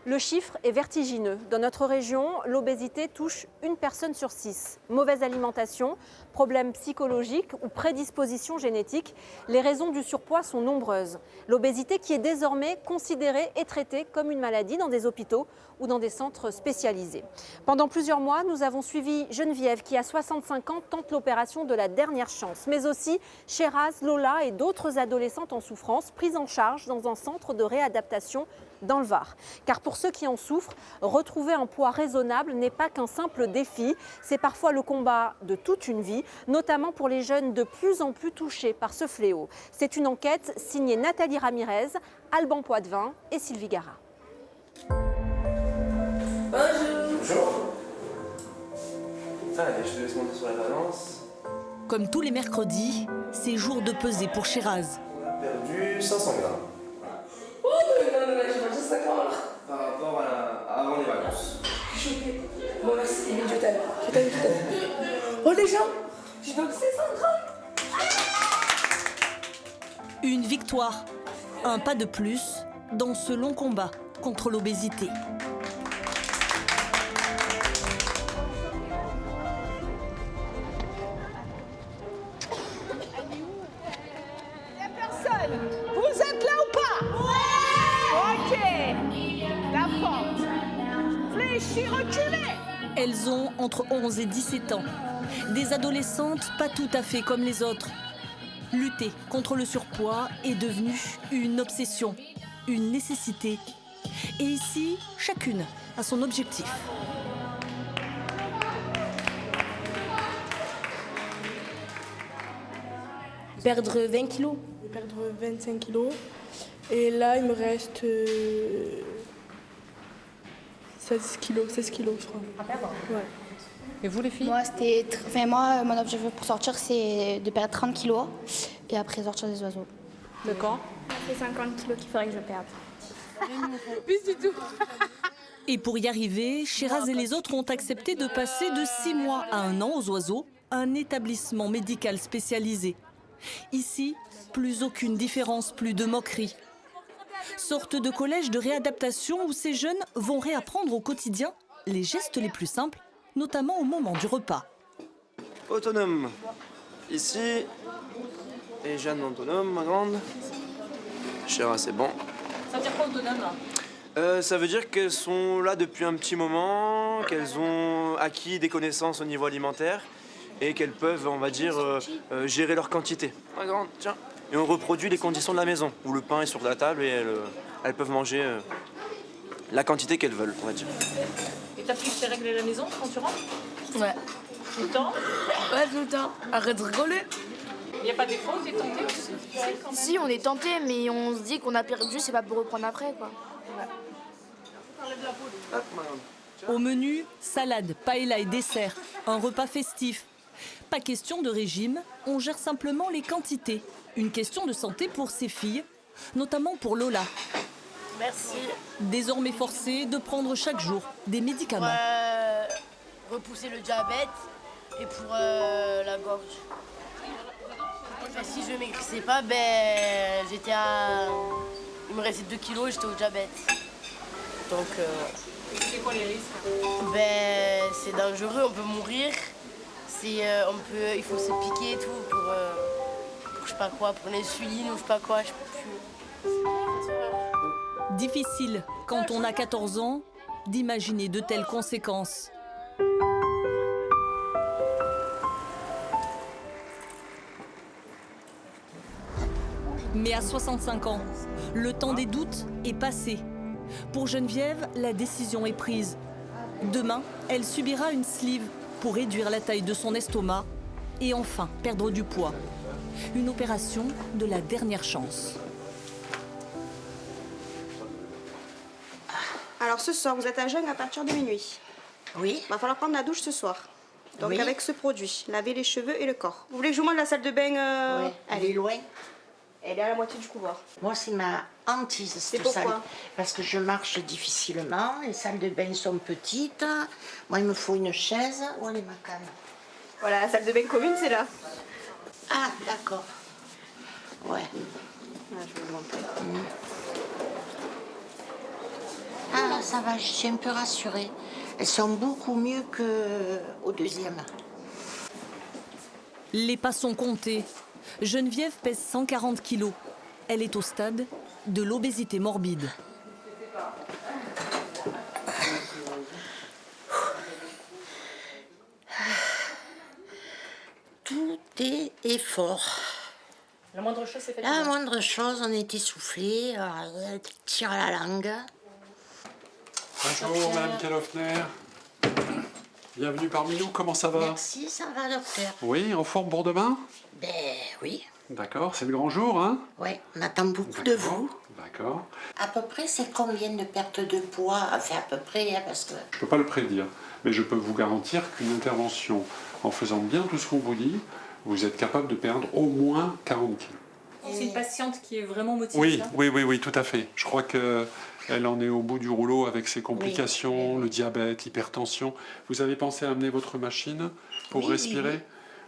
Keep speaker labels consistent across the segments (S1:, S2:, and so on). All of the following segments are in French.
S1: Le chiffre est vertigineux. Dans notre région, l'obésité touche une personne sur 6. Mauvaise alimentation, problèmes psychologiques ou prédispositions génétiques, les raisons du surpoids sont nombreuses. L'obésité qui est désormais considérée et traitée comme une maladie dans des hôpitaux ou dans des centres spécialisés. Pendant plusieurs mois, nous avons suivi Geneviève qui, à 65 ans, tente l'opération de la dernière chance, mais aussi Sheraz, Lola et d'autres adolescentes en souffrance prises en charge dans un centre de réadaptation dans le Var. Car pour ceux qui en souffrent, retrouver un poids raisonnable n'est pas qu'un simple défi, c'est parfois le combat de toute une vie, notamment pour les jeunes de plus en plus touchés par ce fléau. C'est une enquête signée Nathalie Ramirez, Alban Poitvin et Sylvie Gara.
S2: Bonjour. Allez, je te laisse monter sur la balance.
S3: Comme tous les mercredis, c'est jour de pesée pour Sheraz.
S2: On a perdu 500 grammes.
S4: Oh non, j'ai mangé 5 grammes.
S2: Par rapport à avant les vacances.
S4: Je suis choquée. Bon, merci, je t'aime. Oh les gens, j'ai donc 600 grammes.
S3: Une victoire, un pas de plus dans ce long combat contre l'obésité.
S5: Vous êtes là ou pas? Ouais! Ok. La force. Fléchis, reculez.
S3: Elles ont entre 11 et 17 ans. Des adolescentes pas tout à fait comme les autres. Lutter contre le surpoids est devenu une obsession, une nécessité. Et ici, chacune a son objectif.
S6: Perdre 20 kilos.
S4: Perdre 25 kilos. Et là, il me reste 16 kilos, je crois.
S6: À perdre?
S4: Ouais.
S6: Et vous les filles?
S7: Moi, mon objectif pour sortir, c'est de perdre 30 kilos et après sortir des oiseaux.
S6: D'accord.
S7: C'est 50 kilos qu'il faudrait que je perde.
S4: Plus du tout.
S3: Et pour y arriver, Sheraz et les autres ont accepté de passer de 6 mois à 1 an aux oiseaux, un établissement médical spécialisé. Ici, plus aucune différence, plus de moquerie. Sorte de collège de réadaptation où ces jeunes vont réapprendre au quotidien les gestes les plus simples, notamment au moment du repas.
S2: Autonome. Ici. Et Jeanne autonome, ma grande. Chéra, c'est bon.
S6: Ça veut dire quoi autonome là?
S2: Ça veut dire qu'elles sont là depuis un petit moment, qu'elles ont acquis des connaissances au niveau alimentaire et qu'elles peuvent, on va dire, gérer leur quantité. Ma grande, tiens. Et on reproduit les conditions de la maison, où le pain est sur la table et elles peuvent manger la quantité qu'elles veulent, on va dire.
S6: Et t'appliques tes règles à la maison quand tu rentres?
S4: Ouais.
S6: Tout le temps?
S4: Ouais, tout le temps. Arrête de rigoler.
S6: Il n'y a pas des fois où t'es tenté aussi?
S7: Si, on est tenté, mais on se dit qu'on a perdu, c'est pas pour reprendre après, quoi.
S2: Hop, ma grande.
S3: Au menu, salade, paella et dessert, un repas festif. Pas question de régime, on gère simplement les quantités. Une question de santé pour ces filles, notamment pour Lola.
S8: Merci.
S3: Désormais forcée de prendre chaque jour des médicaments.
S8: Repousser le diabète et pour la gorge. Si je maigrissais pas, j'étais à... Il me restait 2 kilos et j'étais au diabète. Donc...
S6: C'est quoi les risques?
S8: C'est dangereux, on peut mourir. Il faut se piquer et tout pour je sais pas quoi, pour l'insuline ou je sais pas quoi. Je peux plus.
S3: Difficile, quand on a 14 ans, d'imaginer de telles conséquences. Mais à 65 ans, le temps des doutes est passé. Pour Geneviève, la décision est prise. Demain, elle subira une sleeve pour réduire la taille de son estomac et enfin perdre du poids. Une opération de la dernière chance.
S9: Alors ce soir, vous êtes à jeun à partir de minuit.
S8: Oui.
S9: Va falloir prendre la douche ce soir. Donc
S8: Oui.
S9: avec ce produit, laver les cheveux et le corps. Vous voulez que je vous montre la salle de bain
S10: Oui, elle est loin.
S9: Elle est à la moitié du couloir.
S10: Moi, c'est ma hantise,
S9: C'est
S10: cette salle.
S9: pourquoi?
S10: Parce que je marche difficilement, les salles de bain sont petites. Moi, il me faut une chaise. Où est ma canne?
S9: Voilà, la salle de bain commune, c'est là.
S10: Ah, d'accord. Ouais.
S9: Ah, je vais vous montrer.
S10: Ah, ça va, je suis un peu rassurée. Elles sont beaucoup mieux qu'au deuxième.
S3: Les pas sont comptés. Geneviève pèse 140 kilos. Elle est au stade de l'obésité morbide.
S10: Tout est effort.
S6: La moindre chose, c'est
S10: La moindre chose, on est essoufflé, tire à la langue.
S11: Bonjour, Madame Kellhoffner. Bienvenue parmi nous, comment ça va?
S10: Merci, ça va, docteur.
S11: Oui, en forme pour demain?
S10: Ben oui.
S11: D'accord, c'est le grand jour, hein?
S10: Oui, on attend beaucoup de vous.
S11: D'accord.
S10: À peu près, c'est combien de perte de poids? Enfin, à peu près, hein, parce que...
S11: Je ne peux pas le prédire, mais je peux vous garantir qu'une intervention, en faisant bien tout ce qu'on vous dit, vous êtes capable de perdre au moins 40 kilos.
S6: C'est une patiente qui est vraiment motivée.
S11: Oui, tout à fait. Je crois qu'elle en est au bout du rouleau avec ses complications, le diabète, l'hypertension. Vous avez pensé à amener votre machine pour respirer?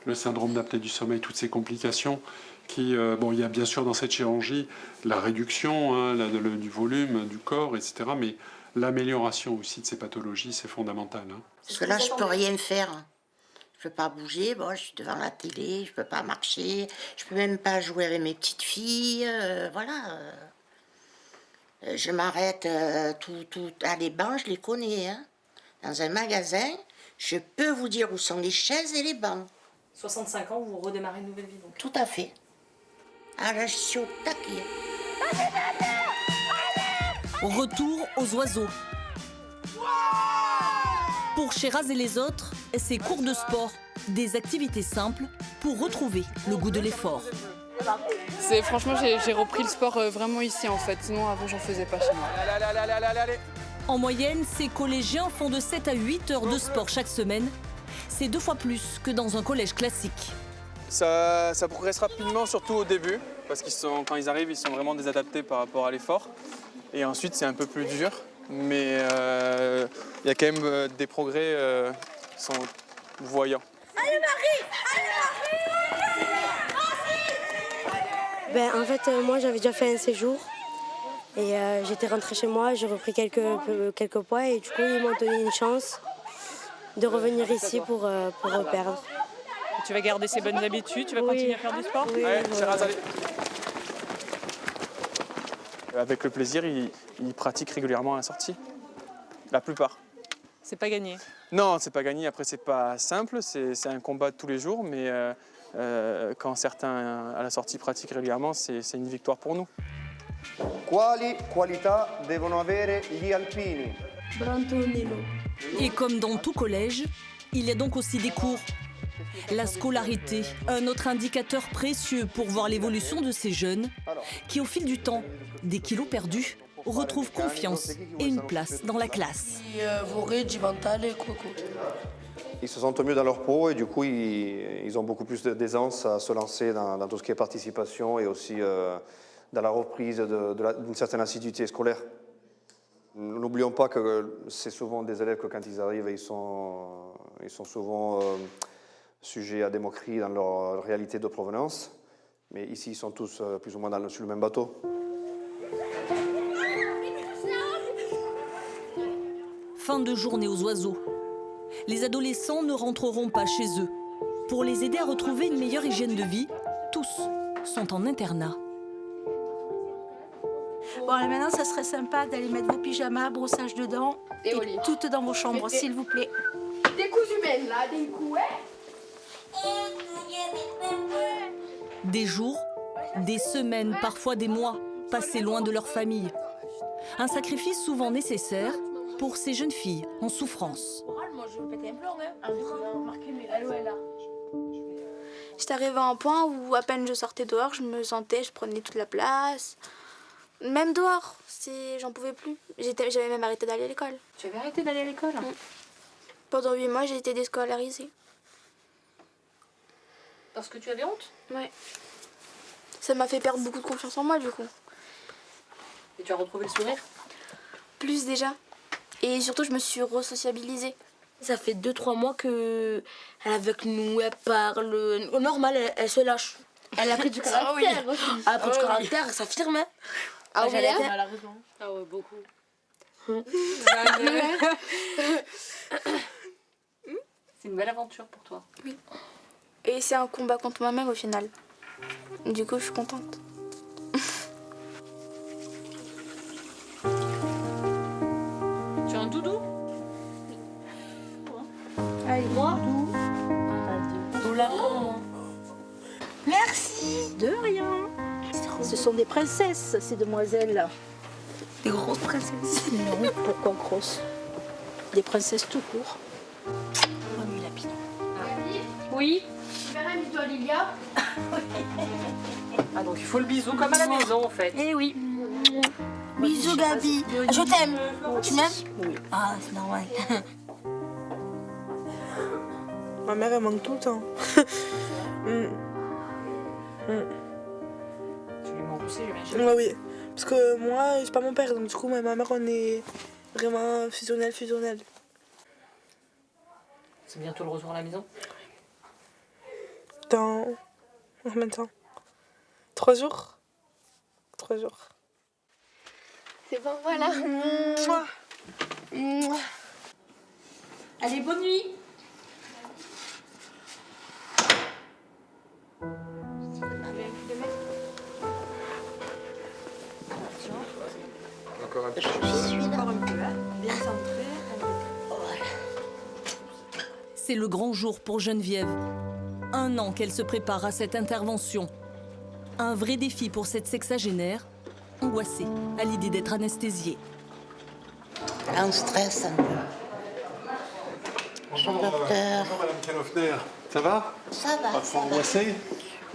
S11: Le syndrome d'apnée du sommeil, toutes ces complications qui... bon, il y a bien sûr dans cette chirurgie la réduction hein, du volume du corps, etc. Mais l'amélioration aussi de ces pathologies, c'est fondamental. Hein.
S10: Parce que là, je peux rien faire. Je peux pas bouger, bon, je suis devant la télé, je peux pas marcher, je peux même pas jouer avec mes petites filles, voilà. Je m'arrête, les bancs, je les connais, hein. Dans un magasin, je peux vous dire où sont les chaises et les bancs.
S6: 65 ans, vous redémarrez une nouvelle vie donc.
S10: Tout à fait. Ah là, je suis au taquet.
S3: Retour aux oiseaux. Pour Sheraz et les autres, c'est cours de sport, des activités simples pour retrouver le goût de l'effort.
S12: Franchement, j'ai repris le sport vraiment ici en fait, sinon avant j'en faisais pas chez moi.
S3: Allez. En moyenne, ces collégiens font de 7 à 8 heures de sport chaque semaine. C'est 2 fois plus que dans un collège classique.
S13: Ça progresse rapidement, surtout au début, parce quand ils arrivent, ils sont vraiment désadaptés par rapport à l'effort. Et ensuite, c'est un peu plus dur. Mais il y a quand même des progrès qui sont voyants.
S14: Allez Marie, en fait, moi j'avais déjà fait un séjour et j'étais rentrée chez moi, j'ai repris quelques poids et du coup ils m'ont donné une chance de revenir ici pour perdre.
S6: Tu vas garder ces bonnes habitudes, tu vas continuer à faire du sport?
S14: Oui,
S13: allez. Avec le plaisir, ils pratiquent régulièrement à la sortie. La plupart.
S6: C'est pas gagné?
S13: Non, c'est pas gagné. Après, c'est pas simple. C'est un combat de tous les jours. Mais quand certains à la sortie pratiquent régulièrement, c'est une victoire pour nous.
S15: Quali qualità devono avere gli alpini?
S3: Et comme dans tout collège, il y a donc aussi des cours. La scolarité, un autre indicateur précieux pour voir l'évolution de ces jeunes qui, au fil du temps, des kilos perdus, retrouvent confiance et une place dans la classe.
S15: Ils se sentent mieux dans leur peau et du coup, ils ont beaucoup plus d'aisance à se lancer dans tout ce qui est participation et aussi dans la reprise d'une certaine assiduité scolaire. N'oublions pas que c'est souvent des élèves que quand ils arrivent, ils sont souvent sujets à des moqueries dans leur réalité de provenance. Mais ici, ils sont tous plus ou moins sur le même bateau.
S3: Fin de journée aux oiseaux. Les adolescents ne rentreront pas chez eux. Pour les aider à retrouver une meilleure hygiène de vie, tous sont en internat.
S16: Bon, alors maintenant, ça serait sympa d'aller mettre vos pyjamas, brossage de dents et toutes dans vos chambres, s'il vous plaît.
S17: Des coups humaines, là, des coups, hein?
S3: Des jours, des semaines, parfois des mois, passés loin de leur famille. Un sacrifice souvent nécessaire pour ces jeunes filles en souffrance.
S7: J'étais arrivée à un point où à peine je sortais dehors, je prenais toute la place. Même dehors, j'en pouvais plus. J'avais même arrêté d'aller à l'école.
S6: Tu avais arrêté d'aller à l'école?
S7: Pendant 8 mois, j'ai été déscolarisée.
S6: Parce que tu avais honte?
S7: Ouais. Ça m'a fait perdre beaucoup de confiance en moi, du coup.
S6: Et tu as retrouvé le sourire?
S7: Plus déjà. Et surtout, je me suis resociabilisée.
S16: Ça fait 2-3 mois qu'elle est avec nous, elle parle. Normal, elle se lâche. Elle a pris du caractère aussi. Elle a pris du caractère, ça firme. Hein.
S17: Ah oui,
S6: elle a raison.
S17: Ah ouais, beaucoup.
S6: C'est une belle aventure pour toi.
S7: Oui. Et c'est un combat contre moi-même au final. Du coup, je suis contente.
S6: Tu as un doudou?
S16: Allez, moi.
S4: Merci. De rien. Ce sont des princesses, ces demoiselles-là.
S16: Des grosses princesses.
S4: Non, pourquoi grosses? Des princesses tout court. Mamie Lapine.
S6: Oui.
S17: Tu verras, toi, Lilia.
S6: Ah, donc il faut le bisou comme à la maison en fait.
S4: Eh oui.
S16: Bisous, Gabi. Je t'aime. Tu m'aimes?
S4: Oui.
S16: Ah, c'est normal.
S18: Ma mère, elle manque tout le temps.
S6: Tu lui manques aussi, j'imagine.
S18: Ouais, oui. Parce que moi, j'ai pas mon père, donc du coup, moi et ma mère, on est vraiment fusionnels.
S6: C'est bientôt le retour à la maison?
S18: Dans combien de temps? 3 jours. 3 jours.
S17: C'est bon, voilà.
S4: Allez, bonne nuit.
S15: Encore un peu.
S1: Encore un peu, hein. Bien centré.
S3: C'est le grand jour pour Geneviève. 1 an qu'elle se prépare à cette intervention. Un vrai défi pour cette sexagénaire, angoissée à l'idée d'être anesthésiée.
S10: Là, on stresse un peu. Bonjour, docteur.
S11: Bonjour, Madame Kalofner. Ça va?
S10: Ça va,
S11: Pas trop angoissée?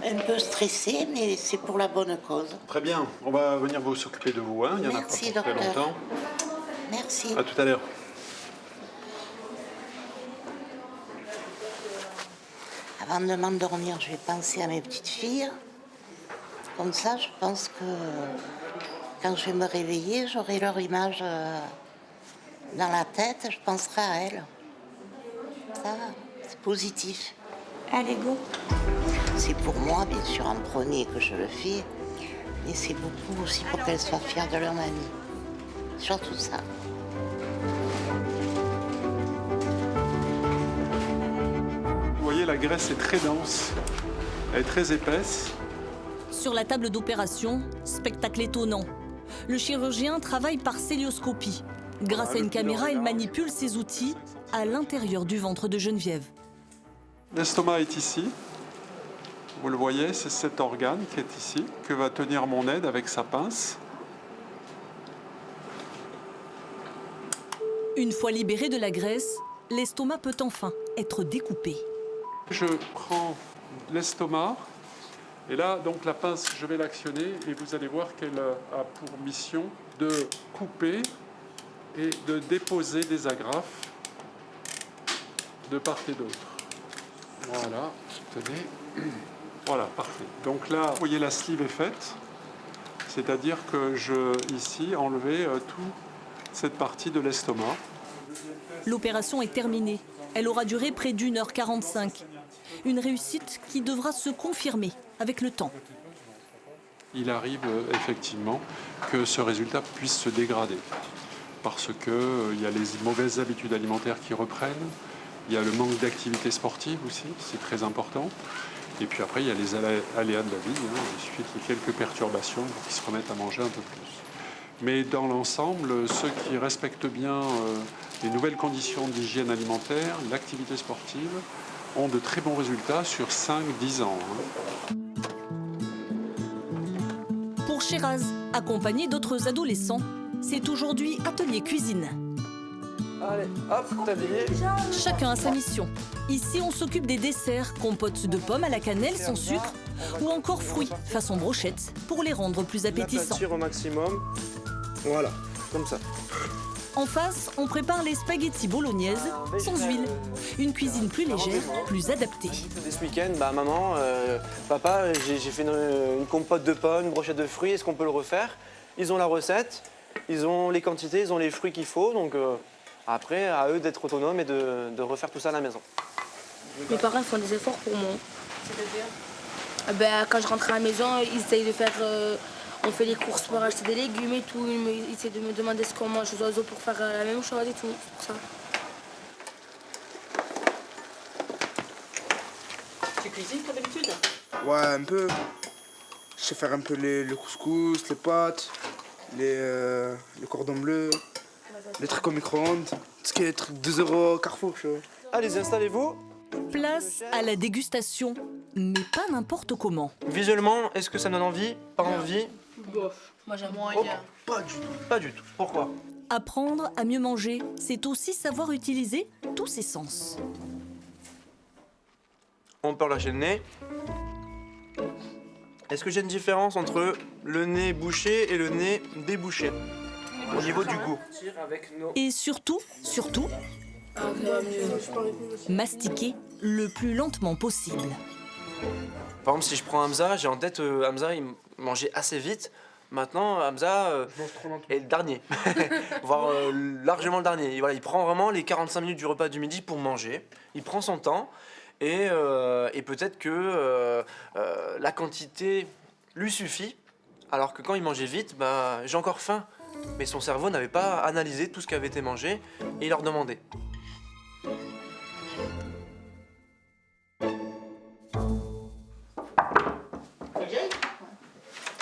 S10: Un peu stressée, mais c'est pour la bonne cause.
S11: Très bien. On va venir vous s'occuper de vous. Hein. Il y en
S10: Merci,
S11: a pas pour très
S10: docteur.
S11: longtemps.
S10: Merci.
S11: À tout à l'heure.
S10: Avant de m'endormir, je vais penser à mes petites filles. Comme ça, je pense que quand je vais me réveiller, j'aurai leur image dans la tête, je penserai à elles. Ça va, c'est positif.
S16: Allez, go.
S10: C'est pour moi, bien sûr, en premier que je le fais, mais c'est beaucoup aussi pour qu'elles soient fières de leur mamie. Surtout ça.
S11: Vous voyez, la graisse est très dense. Elle est très épaisse.
S3: Sur la table d'opération, spectacle étonnant. Le chirurgien travaille par célioscopie. Grâce à une caméra, il manipule ses outils à l'intérieur du ventre de Geneviève.
S11: L'estomac est ici. Vous le voyez, c'est cet organe qui est ici, que va tenir mon aide avec sa pince.
S3: Une fois libéré de la graisse, l'estomac peut enfin être découpé.
S11: Je prends l'estomac, et là, donc la pince, je vais l'actionner, et vous allez voir qu'elle a pour mission de couper et de déposer des agrafes de part et d'autre. Voilà, tenez. Voilà, parfait. Donc là, vous voyez, la sleeve est faite, c'est-à-dire que je, ici, enlever toute cette partie de l'estomac.
S3: L'opération est terminée. Elle aura duré près d'1h45. Une réussite qui devra se confirmer avec le temps.
S11: Il arrive effectivement que ce résultat puisse se dégrader parce qu'il y a les mauvaises habitudes alimentaires qui reprennent, il y a le manque d'activité sportive aussi, c'est très important. Et puis après, il y a les aléas de la vie, hein. Il suffit qu'il y ait quelques perturbations pour qu'ils se remettent à manger un peu plus. Mais dans l'ensemble, ceux qui respectent bien les nouvelles conditions d'hygiène alimentaire, l'activité sportive, ont de très bons résultats sur 5-10 ans. Hein.
S3: Pour Sheraz, accompagné d'autres adolescents, c'est aujourd'hui atelier cuisine.
S2: Allez, hop, tablier.
S3: Chacun a sa mission. Ici, on s'occupe des desserts, compotes de pommes à la cannelle sans sucre ou encore fruits façon brochette pour les rendre plus appétissants.
S2: L'aplatir au maximum. Voilà, comme ça.
S3: En face, on prépare les spaghettis bolognaises sans huile. Une cuisine plus légère, plus adaptée.
S2: Ce week-end, maman, papa, j'ai fait une compote de pommes, une brochette de fruits, est-ce qu'on peut le refaire? Ils ont la recette, ils ont les quantités, ils ont les fruits qu'il faut, donc après, à eux d'être autonomes et de refaire tout ça à la maison.
S16: Mes parents font des efforts pour moi.
S6: C'est-à-dire?
S16: Ben, quand je rentre à la maison, ils essayent de faire Il fait les courses pour acheter des légumes et tout. Il essaie de me demander ce qu'on mange aux oiseaux pour faire la même chose et tout. C'est pour ça.
S6: Tu cuisines comme d'habitude?
S18: Ouais, un peu. Je sais faire un peu le couscous, les pâtes, les cordons bleus, les trucs au micro-ondes. Tout ce qui est truc 2 € Carrefour, je vois.
S2: Allez, installez-vous.
S3: Place à la dégustation, mais pas n'importe comment.
S2: Visuellement, est-ce que ça donne envie? Pas envie?
S16: Bof. Moi j'aime moins.
S2: Pas du tout. Pas du tout. Pourquoi?
S3: Apprendre à mieux manger, c'est aussi savoir utiliser tous ses sens.
S2: On peut relâcher le nez. Est-ce que j'ai une différence entre le nez bouché et le nez débouché au niveau du goût?
S3: Et surtout, mastiquer le plus lentement possible.
S2: Par exemple, si je prends Hamza, j'ai en tête Hamza, il mangeait assez vite. Maintenant, Hamza est le dernier, voire largement le dernier. Et voilà, il prend vraiment les 45 minutes du repas du midi pour manger. Il prend son temps et peut-être que la quantité lui suffit. Alors que quand il mangeait vite, bah, j'ai encore faim. Mais son cerveau n'avait pas analysé tout ce qui avait été mangé et il leur demandait.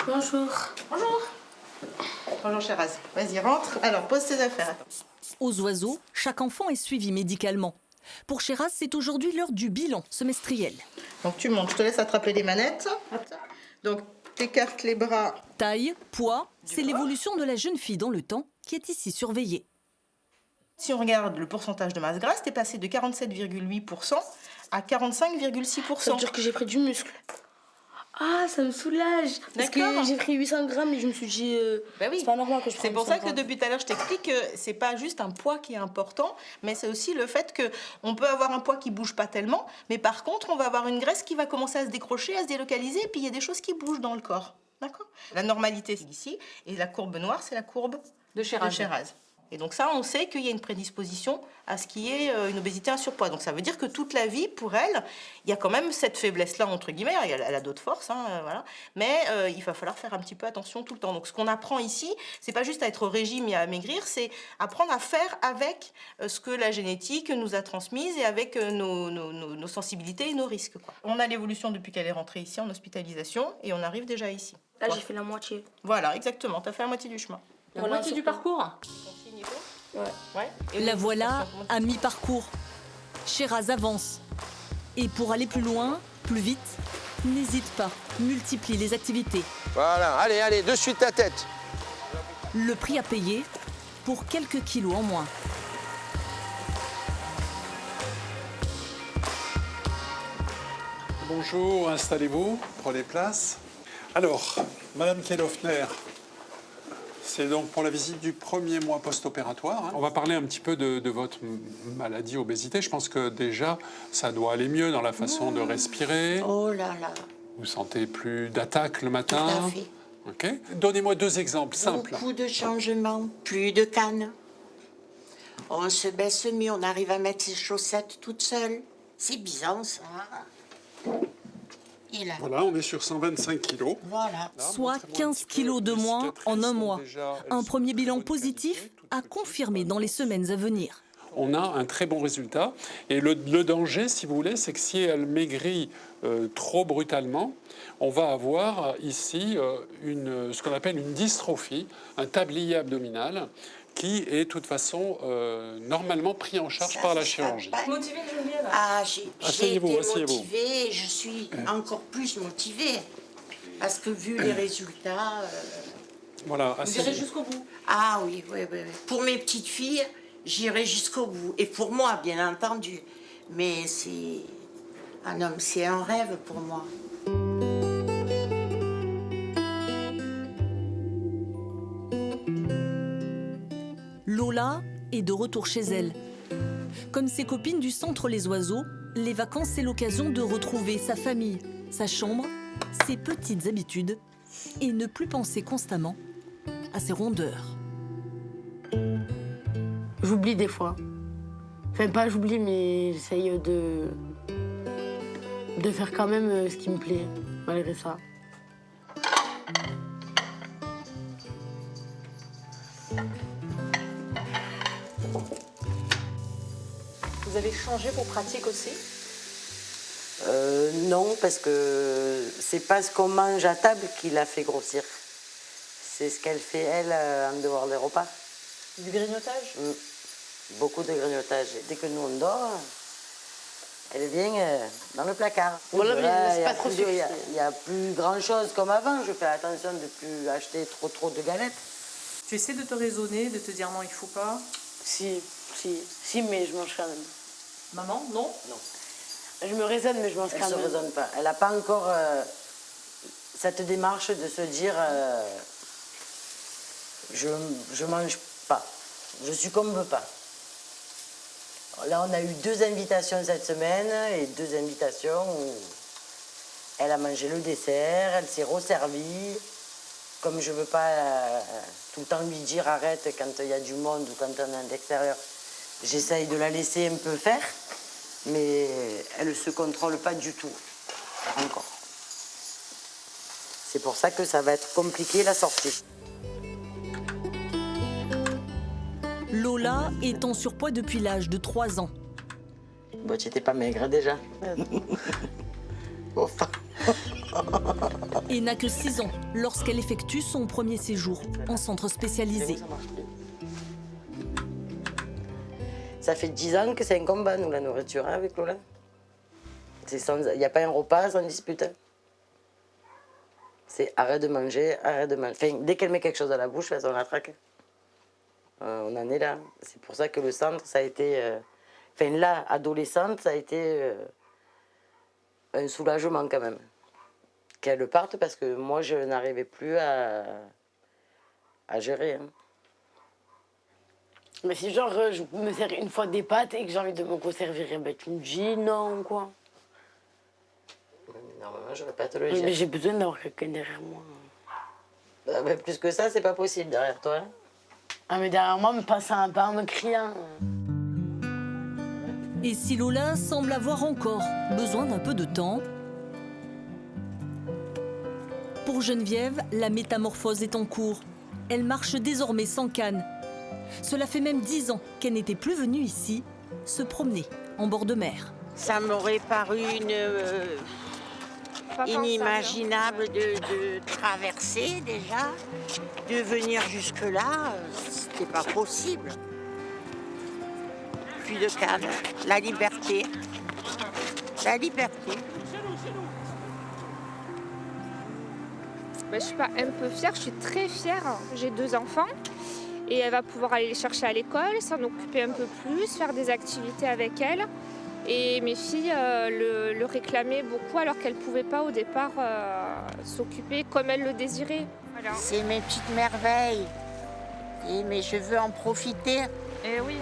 S16: Bonjour.
S19: Bonjour. Bonjour Sheraz. Vas-y, rentre. Alors, pose tes affaires.
S3: Aux oiseaux, chaque enfant est suivi médicalement. Pour Sheraz, c'est aujourd'hui l'heure du bilan semestriel.
S19: Donc tu montes, je te laisse attraper les manettes. Donc t'écartes les bras.
S3: Taille, poids, c'est l'évolution de la jeune fille dans le temps qui est ici surveillée.
S19: Si on regarde le pourcentage de masse grasse, t'es passé de 47,8% à 45,6%.
S16: Ça veut dire que j'ai pris du muscle. Ah, ça me soulage. Parce que j'ai pris 800 grammes et je me suis dit,
S19: bah oui.
S16: c'est pas normal que je prenne.
S19: C'est pour ça que depuis tout à l'heure, je t'explique que c'est pas juste un poids qui est important, mais c'est aussi le fait qu'on peut avoir un poids qui bouge pas tellement, mais par contre, on va avoir une graisse qui va commencer à se décrocher, à se délocaliser, et puis il y a des choses qui bougent dans le corps. D'accord? La normalité, c'est ici, et la courbe noire, c'est la courbe
S6: de Sheraz.
S19: Et donc ça, on sait qu'il y a une prédisposition à ce qui est une obésité, un surpoids. Donc ça veut dire que toute la vie, pour elle, il y a quand même cette faiblesse-là, entre guillemets. Elle a d'autres forces, hein, voilà. Mais il va falloir faire un petit peu attention tout le temps. Donc ce qu'on apprend ici, c'est pas juste à être au régime et à maigrir, c'est apprendre à faire avec ce que la génétique nous a transmis et avec nos sensibilités et nos risques, quoi. On a l'évolution depuis qu'elle est rentrée ici en hospitalisation et on arrive déjà ici.
S16: Là, j'ai fait la moitié.
S19: Voilà, exactement. Tu as fait la moitié du chemin.
S6: La moitié du parcours?
S19: Ouais.
S3: La voilà à mi-parcours. Sheraz avance. Et pour aller plus loin, plus vite, n'hésite pas, multiplie les activités.
S20: Voilà, allez, de suite ta tête.
S3: Le prix à payer pour quelques kilos en moins.
S11: Bonjour, installez-vous, prenez place. Alors, Madame Kellhoffner, c'est donc pour la visite du premier mois post-opératoire. On va parler un petit peu de votre maladie, obésité. Je pense que déjà, ça doit aller mieux dans la façon de respirer.
S10: Oh là là.
S11: Vous sentez plus d'attaque le matin?
S10: Tout à fait.
S11: Ok. Donnez-moi 2 exemples simples.
S10: Beaucoup de changements, plus de cannes. On se baisse mieux, on arrive à mettre ses chaussettes toute seule. C'est bizarre, ça. Et là.
S11: Voilà, on est sur 125 kilos.
S10: Voilà.
S3: Soit 15 kilos de moins en un mois. Un premier bilan positif à confirmer dans les semaines à venir.
S11: On a un très bon résultat. Et le danger, si vous voulez, c'est que si elle maigrit trop brutalement, on va avoir ici ce qu'on appelle une dystrophie, un tablier abdominal, qui est de toute façon normalement pris en charge par la chirurgie.
S16: Motivée, Geneviève?
S10: Ah, j'ai été motivée et je suis encore plus motivée. Parce que vu les résultats...
S11: Voilà,
S16: vous irez jusqu'au bout?
S10: Ah oui. Pour mes petites filles, j'irai jusqu'au bout. Et pour moi, bien entendu. Mais c'est... Ah non, c'est un rêve pour moi.
S3: Lola est de retour chez elle. Comme ses copines du centre Les Oiseaux, les vacances, c'est l'occasion de retrouver sa famille, sa chambre, ses petites habitudes et ne plus penser constamment à ses rondeurs.
S16: J'oublie des fois. Enfin, pas j'oublie, mais j'essaye de faire quand même ce qui me plaît, malgré ça.
S6: Vous avez changé vos pratiques aussi?
S21: Non, parce que c'est pas ce qu'on mange à table qui la fait grossir. C'est ce qu'elle fait, elle, en dehors des repas.
S6: Du grignotage?
S21: Beaucoup de grignotage. Dès que nous on dort, elle vient dans le placard.
S8: Voilà, mais c'est pas
S21: Il
S8: trop suffisant.
S21: n'y a plus grand chose comme avant. Je fais attention de ne plus acheter trop de galettes.
S6: Tu essaies de te raisonner, de te dire non, il faut pas?
S8: Si, mais je mange quand même.
S6: Maman, non?
S21: Non.
S8: Je me raisonne, mais je mange quand
S21: Elle ne
S8: même.
S21: se raisonne pas. Elle n'a pas encore cette démarche de se dire je mange pas, je succombe pas. Alors là, on a eu 2 invitations cette semaine et 2 invitations où elle a mangé le dessert, elle s'est resservie. Comme je ne veux pas tout le temps lui dire arrête quand il y a du monde ou quand on est à l'extérieur, j'essaye de la laisser un peu faire, mais elle ne se contrôle pas du tout, encore. C'est pour ça que ça va être compliqué la sortie.
S3: Lola est en surpoids depuis l'âge de 3 ans.
S21: Bon, tu n'étais pas maigre déjà. Enfin.
S3: Et n'a que 6 ans lorsqu'elle effectue son premier séjour en centre spécialisé.
S21: Ça fait 10 ans que c'est un combat, nous, la nourriture, hein, avec Lola. Il n'y a pas un repas sans dispute. Hein. C'est arrête de manger, arrête de manger. Enfin, dès qu'elle met quelque chose à la bouche, on la traque. On en est là. C'est pour ça que le centre, ça a été... Enfin, là, adolescente, ça a été un soulagement quand même. Qu'elle parte parce que moi, je n'arrivais plus à gérer. Hein.
S8: Mais si genre je me sers une fois des pâtes et que j'ai envie de me resservir, ben tu me dis non, quoi.
S21: Normalement, je ne vais pas te le dire.
S8: Mais j'ai besoin d'avoir quelqu'un derrière moi.
S21: Mais plus que ça, c'est pas possible derrière toi. Hein.
S8: Ah, mais derrière moi, me passant un pas en me criant.
S3: Et si Lola semble avoir encore besoin d'un peu de temps, pour Geneviève, la métamorphose est en cours. Elle marche désormais sans canne. Cela fait même 10 ans qu'elle n'était plus venue ici se promener en bord de mer.
S10: Ça m'aurait paru inimaginable de traverser déjà, de venir jusque-là, c'était pas possible. Plus de cadre, la liberté. La liberté.
S22: Je suis pas un peu fière, je suis très fière. J'ai 2 enfants et elle va pouvoir aller les chercher à l'école, s'en occuper un peu plus, faire des activités avec elle. Et mes filles le réclamaient beaucoup alors qu'elles ne pouvaient pas au départ s'occuper comme elles le désiraient. Voilà.
S10: C'est mes petites merveilles. Mais je veux en profiter.
S22: Eh oui.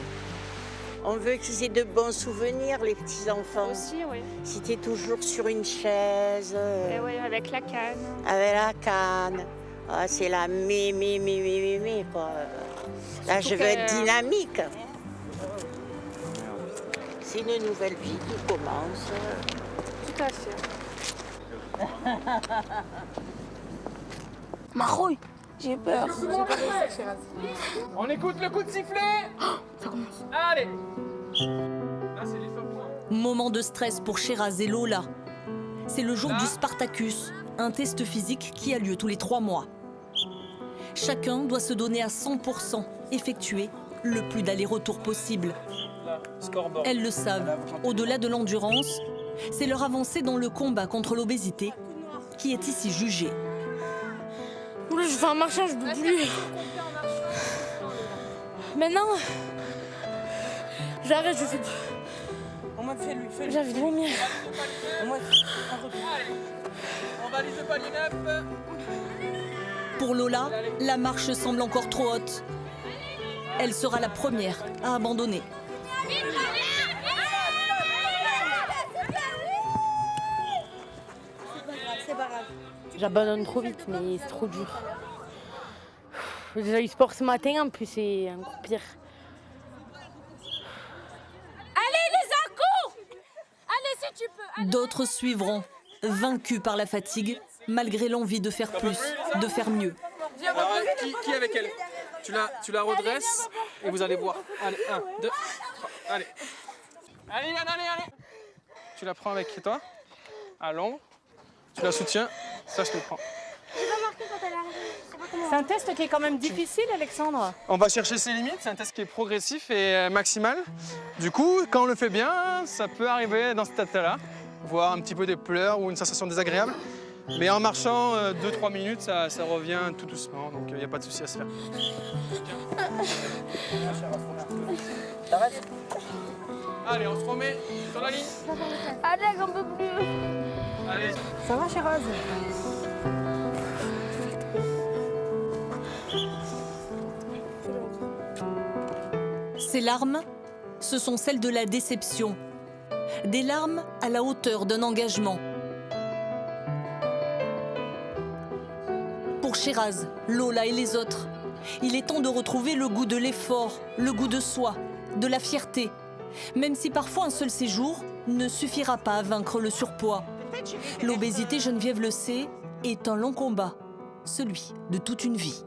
S10: On veut qu'ils aient de bons souvenirs, les petits-enfants.
S22: Aussi, oui.
S10: Si tu es toujours sur une chaise.
S22: Eh oui, avec la canne.
S10: Avec la canne. Ah, c'est la quoi. Là, je veux être dynamique. C'est une nouvelle vie qui commence.
S22: Tout à fait.
S16: Marouille, j'ai peur.
S5: On écoute le coup de sifflet.
S16: Ça commence.
S5: Allez.
S3: Moment de stress pour Sheraz et Lola. C'est le jour du Spartacus, un test physique qui a lieu tous les 3 mois. Chacun doit se donner à 100%, effectuer le plus d'allers-retours possible. Elles le savent, au-delà de l'endurance, c'est leur avancée dans le combat contre l'obésité qui est ici jugée.
S16: Oula, je fais un marchage, je peux plus. Maintenant, j'arrête, je fais plus. J'ai envie de vomir.
S5: On valise le palier 9.
S3: Pour Lola, la marche semble encore trop haute. Elle sera la première à abandonner.
S16: C'est pas grave.
S8: J'abandonne trop vite, mais c'est trop dur. J'ai déjà eu sport ce matin, en plus c'est encore pire.
S16: Allez, les accos! Allez, si tu peux. Allez.
S3: D'autres suivront, vaincus par la fatigue, malgré l'envie de faire plus, de faire mieux.
S13: Alors, qui est avec elle? Tu la redresses et vous allez voir. Allez, 1, 2, 3, allez. Allez, allez. Tu la prends avec toi, à l'ombre. Tu la soutiens, ça je te prends.
S17: J'ai pas marqué quand elle est arrivée. Je sais pas comment.
S6: C'est un test qui est quand même difficile, Alexandre.
S13: On va chercher ses limites, c'est un test qui est progressif et maximal. Du coup, quand on le fait bien, ça peut arriver dans cet état-là, voir un petit peu des pleurs ou une sensation désagréable. Mais en marchant 2-3 minutes, ça revient tout doucement, donc il n'y a pas de souci à se faire. Allez, on se remet sur la ligne.
S17: Allez, j'en peux plus.
S13: Allez.
S6: Ça va, Shiraz?
S3: Ces larmes, ce sont celles de la déception. Des larmes à la hauteur d'un engagement. Pour Shiraz, Lola et les autres, il est temps de retrouver le goût de l'effort, le goût de soi, de la fierté. Même si parfois un seul séjour ne suffira pas à vaincre le surpoids. L'obésité, Geneviève le sait, est un long combat, celui de toute une vie.